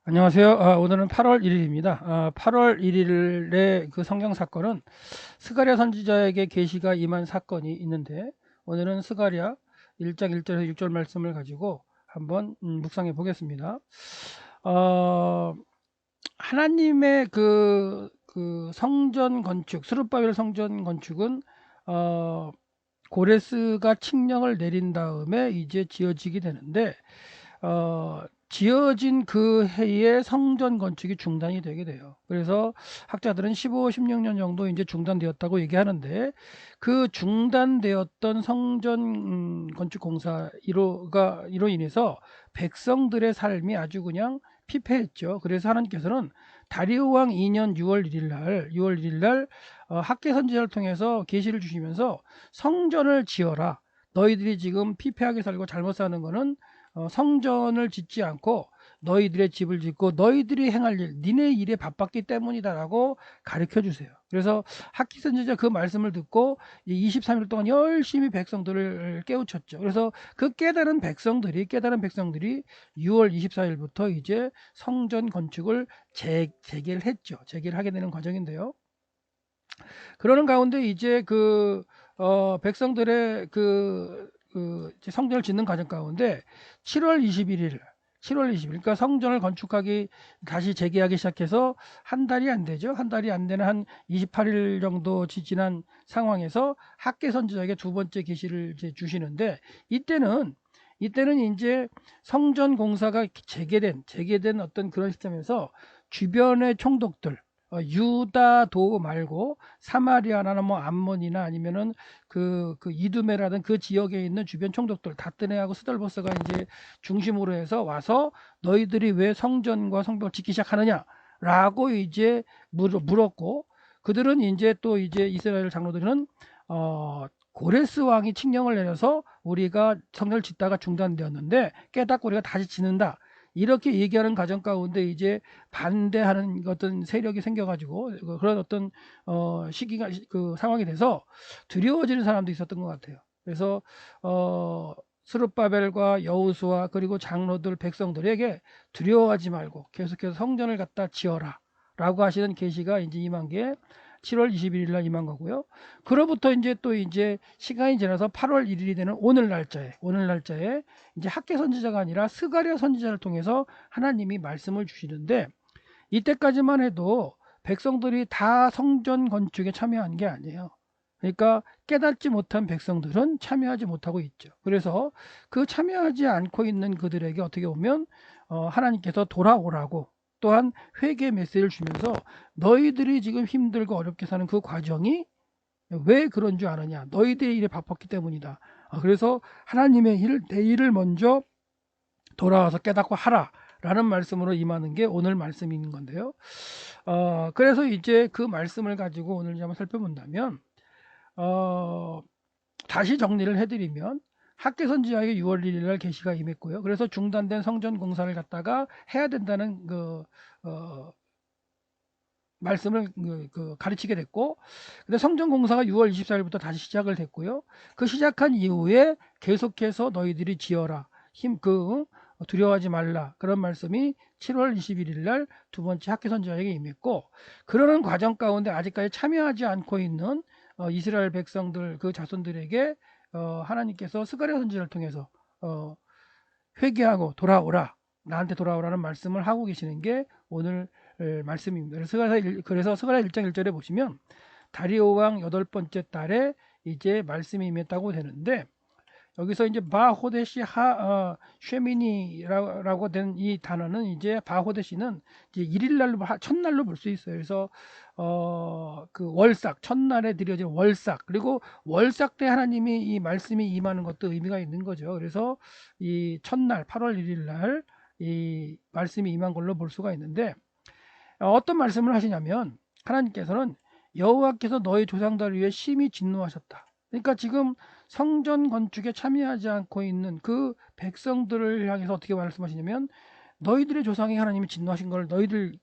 안녕하세요. 오늘은 8월 1일입니다. 8월 1일의 그 성경 사건은 스가랴 선지자에게 계시가 임한 사건이 있는데, 오늘은 스가랴 1장 1절에서 6절 말씀을 가지고 한번 묵상해 보겠습니다. 어, 하나님의 그 성전 건축, 스룹바벨 성전 건축은 어, 고레스가 칙령을 내린 다음에 이제 지어지게 되는데, 지어진 그 해에 성전 건축이 중단이 되게 돼요. 그래서 학자들은 15, 16년 정도 이제 중단되었다고 얘기하는데, 그 중단되었던 성전 건축 공사 이로 인해서 백성들의 삶이 아주 그냥 피폐했죠. 그래서 하나님께서는 다리오 왕 2년 6월 1일 날 학개 선지자를 통해서 계시를 주시면서 성전을 지어라. 너희들이 지금 피폐하게 살고 잘못 사는 거는 성전을 짓지 않고 너희들의 집을 짓고 너희들이 행할 일, 니네 일에 바빴기 때문이다라고 가르쳐 주세요. 그래서 학기 선지자 그 말씀을 듣고 23일 동안 열심히 백성들을 깨우쳤죠. 그래서 그 깨달은 백성들이 6월 24일부터 이제 성전 건축을 재개를 했죠. 재개를 하게 되는 과정인데요. 그러는 가운데 이제 백성들의 이제 성전을 짓는 과정 가운데 7월 21일, 7월 20일, 그러니까 성전을 건축하기 다시 재개하기 시작해서 한 달이 안 되죠. 한 달이 안 되는 한 28일 정도 지난 상황에서 학개 선지자에게 두 번째 계시를 이제 주시는데, 이때는 이제 성전 공사가 재개된 어떤 그런 시점에서 주변의 총독들, 유다도 말고 사마리아나 뭐 암몬이나 아니면은 그 이두메라든 그 지역에 있는 주변 총독들 다뜨네하고 스달보스가 이제 중심으로 해서 와서 너희들이 왜 성전과 성벽을 짓기 시작하느냐라고 이제 물었고, 그들은 이제 또 이제 이스라엘 장로들은 고레스 왕이 칙령을 내려서 우리가 성전을 짓다가 중단되었는데 깨닫고 우리가 다시 짓는다, 이렇게 얘기하는 과정 가운데 이제 반대하는 어떤 세력이 생겨가지고 그런 어떤 시기가 그 상황이 돼서 두려워지는 사람도 있었던 것 같아요. 그래서 스룹바벨과 여호수아 그리고 장로들 백성들에게 두려워하지 말고 계속해서 성전을 갖다 지어라 라고 하시는 계시가 이제 임한 게 7월 21일 날 임한 거고요. 그로부터 이제 또 이제 시간이 지나서 8월 1일이 되는 오늘 날짜에 이제 학개 선지자가 아니라 스가랴 선지자를 통해서 하나님이 말씀을 주시는데, 이때까지만 해도 백성들이 다 성전 건축에 참여한 게 아니에요. 그러니까 깨닫지 못한 백성들은 참여하지 못하고 있죠. 그래서 그 참여하지 않고 있는 그들에게 어떻게 보면 하나님께서 돌아오라고, 또한 회개 메시지를 주면서 너희들이 지금 힘들고 어렵게 사는 그 과정이 왜 그런 줄 아느냐, 너희들의 일에 바빴기 때문이다. 그래서 하나님의 일, 내 일을 먼저 돌아와서 깨닫고 하라 라는 말씀으로 임하는 게 오늘 말씀인 건데요. 그래서 이제 그 말씀을 가지고 오늘 한번 살펴본다면, 어, 다시 정리를 해드리면, 학개 선지자에게 6월 1일 날 계시가 임했고요. 그래서 중단된 성전 공사를 갖다가 해야 된다는 말씀을 가르치게 됐고, 근데 성전 공사가 6월 24일부터 다시 시작을 됐고요. 그 시작한 이후에 계속해서 너희들이 지어라, 두려워하지 말라, 그런 말씀이 7월 21일 날 두 번째 학개 선지자에게 임했고, 그러는 과정 가운데 아직까지 참여하지 않고 있는 이스라엘 백성들 그 자손들에게 하나님께서 스가랴 선지자를 통해서 회개하고 돌아오라, 나한테 돌아오라는 말씀을 하고 계시는 게 오늘 말씀입니다. 그래서 스가랴 1장 1절에 보시면 다리오 왕 여덟 번째 달에 이제 말씀이 임했다고 되는데, 여기서 이제 바호데시 쉐미니라고 된 이 단어는, 이제 바호데시는 이제 일일날로 첫날로 볼 수 있어요. 그래서 그 월삭, 첫날에 드려진 월삭, 그리고 월삭 때 하나님이 이 말씀이 임하는 것도 의미가 있는 거죠. 그래서 이 첫날 8월 1일 날 이 말씀이 임한 걸로 볼 수가 있는데, 어떤 말씀을 하시냐면 하나님께서는 여호와께서 너희 조상들을 위해 심히 진노하셨다. 그러니까 지금 성전 건축에 참여하지 않고 있는 그 백성들을 향해서 어떻게 말씀하시냐면, 너희들의 조상이 하나님이 진노하신 걸 너희들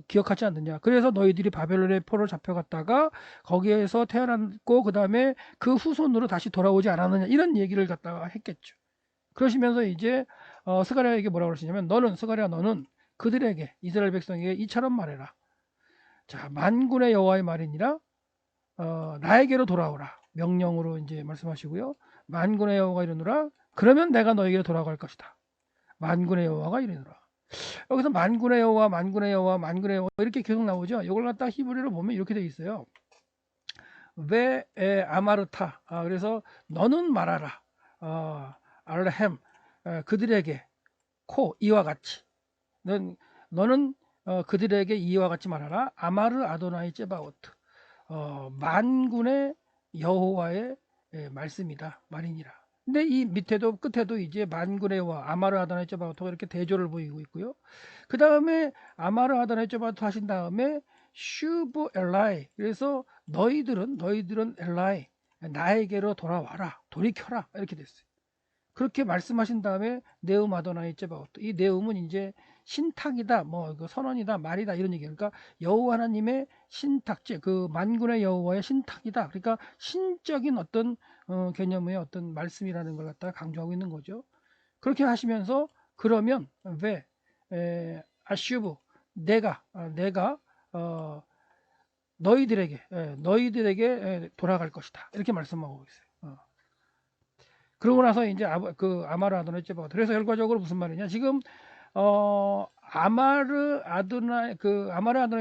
기억하지 않느냐. 그래서 너희들이 바벨론의 포로 잡혀갔다가 거기에서 태어났고 그 다음에 그 후손으로 다시 돌아오지 않았느냐, 이런 얘기를 갖다가 했겠죠. 그러시면서 이제 스가랴에게 뭐라고 그러시냐면, 스가랴 너는 그들에게 이스라엘 백성에게 이처럼 말해라. 자, 만군의 여호와의 말이니라 나에게로 돌아오라. 명령으로 이제 말씀하시고요. 만군의 여호와가 이르노라. 그러면 내가 너에게로 돌아갈 것이다. 만군의 여호와가 이르노라. 여기서 만군의 여호와, 만군의 여호와, 만군의 여호와 이렇게 계속 나오죠. 이걸 갖다 히브리로 보면 이렇게 되어 있어요. 왜 아마르타. 그래서 너는 말하라. 알라햄 그들에게 코 이와 같이. 너는 그들에게 이와 같이 말하라. 아마르 아도나이 제바오트. 만군의 여호와의 말씀이다. 말이니라. 근데 이 밑에도 끝에도 이제 만군의 여호와 아마르 아도나이 제바오트가 이렇게 대조를 보이고 있고요. 그 다음에 아마르 아도나이 제바오트 하신 다음에 슈브 엘라이. 그래서 너희들은 엘라이 나에게로 돌아와라. 돌이켜라. 이렇게 됐어요. 그렇게 말씀하신 다음에 네움 아도나이 제바오트. 이 네움은 이제 신탁이다, 뭐 선언이다, 말이다 이런 얘기예요. 그러니까 여호와 하나님의 신탁제, 그 만군의 여호와의 신탁이다. 그러니까 신적인 어떤 개념의 어떤 말씀이라는 걸 갖다가 강조하고 있는 거죠. 그렇게 하시면서 그러면 왜 아슈브 내가 너희들에게 돌아갈 것이다. 이렇게 말씀하고 있어요. 그러고 나서 이제 아마르 아도나이 제바오트. 그래서 결과적으로 무슨 말이냐? 지금 아마르 아도나이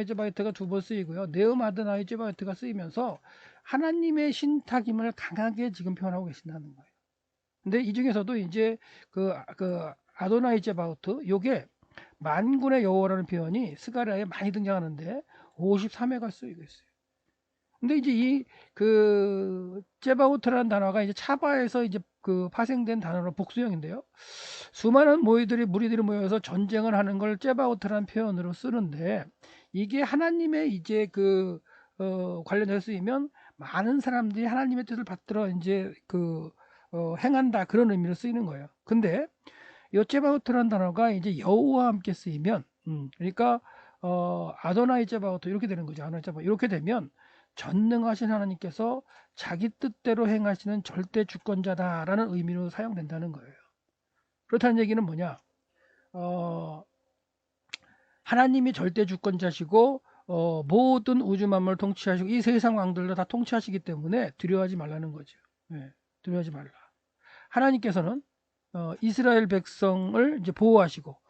제바오트가 두 번 쓰이고요. 네움 아도나이 제바오트가 쓰이면서 하나님의 신탁임을 강하게 지금 표현하고 계신다는 거예요. 근데 이 중에서도 이제 그 아도나이 제바오트 요게 만군의 여호와라는 표현이 스가랴에 많이 등장하는데 53회가 쓰이고 있어요. 근데 이제 제바우트라는 단어가 이제 차바에서 이제 파생된 단어로 복수형인데요. 수많은 무리들이 모여서 전쟁을 하는 걸 제바우트라는 표현으로 쓰는데 이게 하나님의 이제 관련해서 쓰이면 많은 사람들이 하나님의 뜻을 받들어 이제 행한다 그런 의미로 쓰이는 거예요. 근데 이 제바우트라는 단어가 이제 여호와와 함께 쓰이면 그러니까 아도나이 제바우트 이렇게 되는 거죠. 아도나이 제바우트 이렇게 되면 전능하신 하나님께서 자기 뜻대로 행하시는 절대 주권자다라는 의미로 사용된다는 거예요. 그렇다는 얘기는 뭐냐? 하나님이 절대 주권자시고 모든 우주 만물을 통치하시고 이 세상 왕들도 다 통치하시기 때문에 두려워하지 말라는 거죠. 두려워하지 말라. 하나님께서는 이스라엘 백성을 이제 보호하시고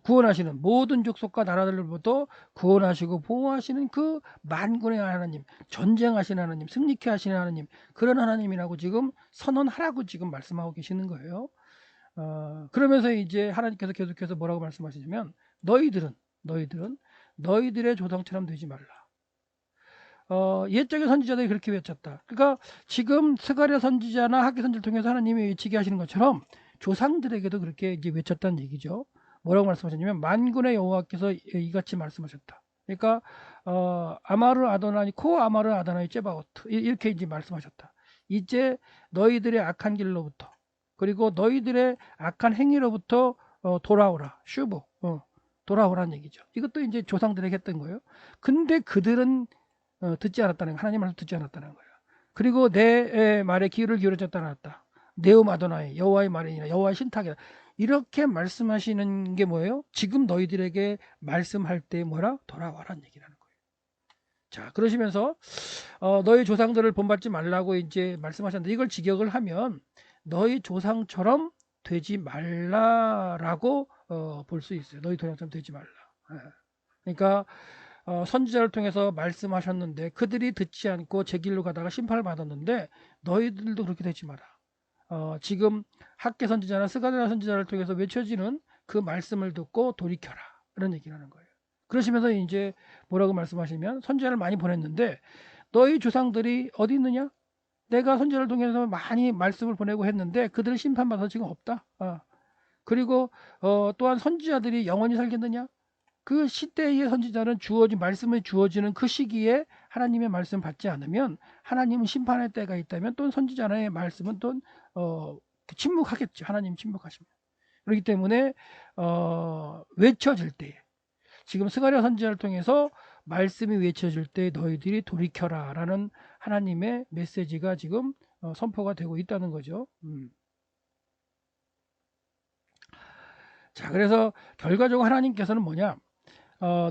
구원하시는 모든 족속과 나라들로부터 구원하시고 보호하시는 그 만군의 하나님, 전쟁하시는 하나님, 승리케 하시는 하나님, 그런 하나님이라고 지금 선언하라고 지금 말씀하고 계시는 거예요. 그러면서 이제 하나님께서 계속해서 뭐라고 말씀하시냐면 너희들은 너희들의 조상처럼 되지 말라. 옛적의 선지자들이 그렇게 외쳤다. 그러니까 지금 스가랴 선지자나 학개 선지를 통해서 하나님이 외치게 하시는 것처럼 조상들에게도 그렇게 이제 외쳤다는 얘기죠. 뭐라고 말씀하셨냐면 만군의 여호와께서 이같이 말씀하셨다. 그러니까 아마르 아도나이 아마르 아도나이 제바오트 이렇게 이제 말씀하셨다. 이제 너희들의 악한 길로부터 그리고 너희들의 악한 행위로부터 돌아오라. 슈브 돌아오라는 얘기죠. 이것도 이제 조상들에게 했던 거예요. 근데 그들은 듣지 않았다는 거예요. 하나님 말씀 듣지 않았다는 거예요. 그리고 내 말에 귀를 기울여졌다 않았다. 네움 아도나이 여호와의 말이니라 여호와의 신탁이라 이렇게 말씀하시는 게 뭐예요? 지금 너희들에게 말씀할 때 뭐라? 돌아와라는 얘기라는 거예요. 자, 그러시면서 너희 조상들을 본받지 말라고 이제 말씀하셨는데 이걸 직역을 하면 너희 조상처럼 되지 말라라고 볼 수 있어요. 너희 조상처럼 되지 말라. 그러니까 선지자를 통해서 말씀하셨는데 그들이 듣지 않고 제 길로 가다가 심판을 받았는데 너희들도 그렇게 되지 마라. 지금 학개 선지자나 스가랴 선지자를 통해서 외쳐지는 그 말씀을 듣고 돌이켜라. 이런 얘기를 하는 거예요. 그러시면서 이제 뭐라고 말씀하시면 선지자를 많이 보냈는데 너희 조상들이 어디 있느냐? 내가 선지자를 통해서 많이 말씀을 보내고 했는데 그들을 심판받아서 지금 없다. 그리고 또한 선지자들이 영원히 살겠느냐? 그 시대의 선지자는 말씀을 주어지는 그 시기에 하나님의 말씀 받지 않으면 하나님은 심판할 때가 있다면 또 선지자의 말씀은 또 침묵하겠죠. 하나님 침묵하시면. 그렇기 때문에 외쳐질 때 지금 스가랴 선지자를 통해서 말씀이 외쳐질 때 너희들이 돌이켜라 라는 하나님의 메시지가 지금 선포가 되고 있다는 거죠. 자, 그래서 결과적으로 하나님께서는 뭐냐?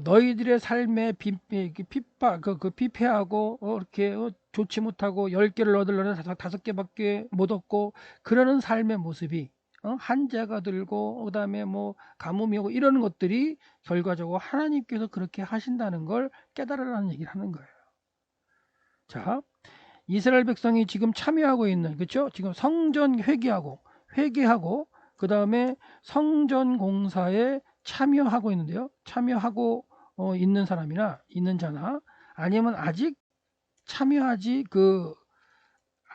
너희들의 삶에 핍박, 피폐하고, 이렇게, 좋지 못하고, 10개를 얻으려면 5개밖에 못 얻고, 그러는 삶의 모습이, 한자가 들고, 그 다음에 뭐, 가뭄이 오고, 이러는 것들이 결과적으로 하나님께서 그렇게 하신다는 걸 깨달으라는 얘기를 하는 거예요. 자, 이스라엘 백성이 지금 참여하고 있는, 그렇죠? 지금 성전 회개하고, 그 다음에 성전 공사에 참여하고 있는데요. 참여하고 있는 사람이나 있는 자나 아니면 아직 참여하지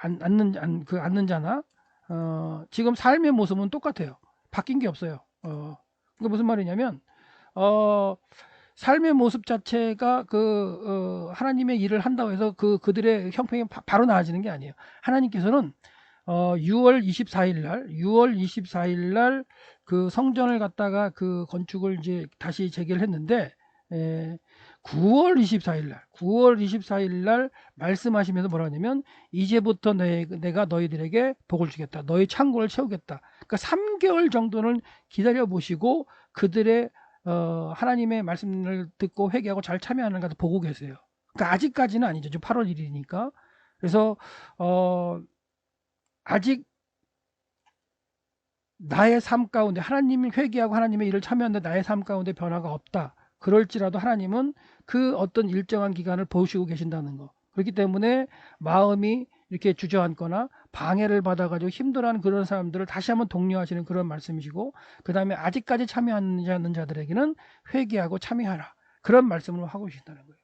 않는 자나 지금 삶의 모습은 똑같아요. 바뀐 게 없어요. 그게 무슨 말이냐면 어, 삶의 모습 자체가 하나님의 일을 한다고 해서 그들의 형편이 바로 나아지는 게 아니에요. 하나님께서는 6월 24일 날 그 성전을 갖다가 그 건축을 이제 다시 재개를 했는데 9월 24일 날 말씀하시면서 뭐라 하냐면 이제부터 내가 너희들에게 복을 주겠다. 너희 창고를 채우겠다. 그러니까 3개월 정도는 기다려 보시고 그들의 하나님의 말씀을 듣고 회개하고 잘 참여하는 것을 보고 계세요. 그러니까 아직까지는 아니죠. 지금 8월 1일이니까. 그래서 아직 나의 삶 가운데 하나님이 회개하고 하나님의 일을 참여하는데 나의 삶 가운데 변화가 없다. 그럴지라도 하나님은 그 어떤 일정한 기간을 보시고 계신다는 거. 그렇기 때문에 마음이 이렇게 주저앉거나 방해를 받아가지고 힘들어하는 그런 사람들을 다시 한번 독려하시는 그런 말씀이시고, 그 다음에 아직까지 참여하지 않는 자들에게는 회개하고 참여하라. 그런 말씀을 하고 계신다는 거예요.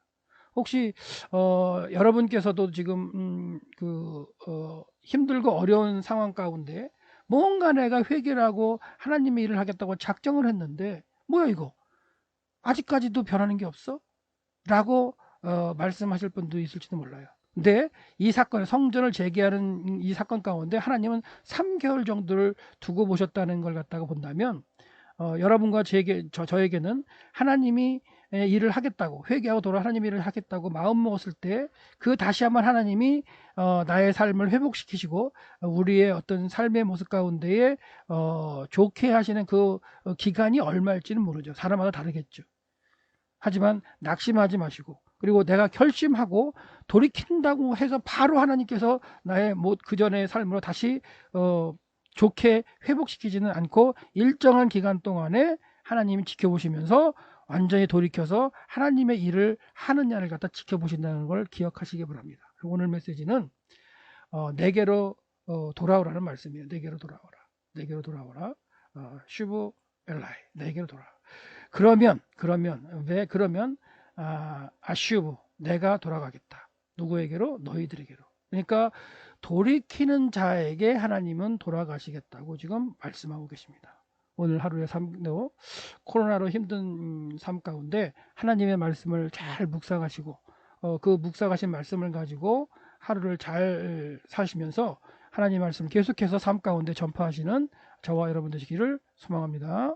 혹시 여러분께서도 지금 힘들고 어려운 상황 가운데 뭔가 내가 회개를 하고 하나님의 일을 하겠다고 작정을 했는데 뭐야 이거 아직까지도 변하는 게 없어? 라고 말씀하실 분도 있을지도 몰라요. 근데 이 사건, 성전을 재개하는 이 사건 가운데 하나님은 3개월 정도를 두고 보셨다는 걸 갖다가 본다면 여러분과 저에게는 하나님이 일을 하겠다고 회개하고 돌아 하나님 일을 하겠다고 마음 먹었을 때 그 다시 한번 하나님이 나의 삶을 회복시키시고 우리의 어떤 삶의 모습 가운데에 좋게 하시는 그 기간이 얼마일지는 모르죠. 사람마다 다르겠죠. 하지만 낙심하지 마시고 그리고 내가 결심하고 돌이킨다고 해서 바로 하나님께서 나의 그전의 삶으로 다시 좋게 회복시키지는 않고 일정한 기간 동안에 하나님이 지켜보시면서 완전히 돌이켜서 하나님의 일을 하느냐를 갖다 지켜보신다는 걸 기억하시기 바랍니다. 오늘 메시지는 내게로 돌아오라는 말씀이에요. 내게로 돌아오라. 내게로 돌아오라. 슈브 엘라이. 내게로 돌아오라. 그러면 아슈브 내가 돌아가겠다. 누구에게로? 너희들에게로. 그러니까 돌이키는 자에게 하나님은 돌아가시겠다고 지금 말씀하고 계십니다. 오늘 하루의 삶도 코로나로 힘든 삶 가운데 하나님의 말씀을 잘 묵상하시고 그 묵상하신 말씀을 가지고 하루를 잘 사시면서 하나님의 말씀을 계속해서 삶 가운데 전파하시는 저와 여러분 되시기를 소망합니다.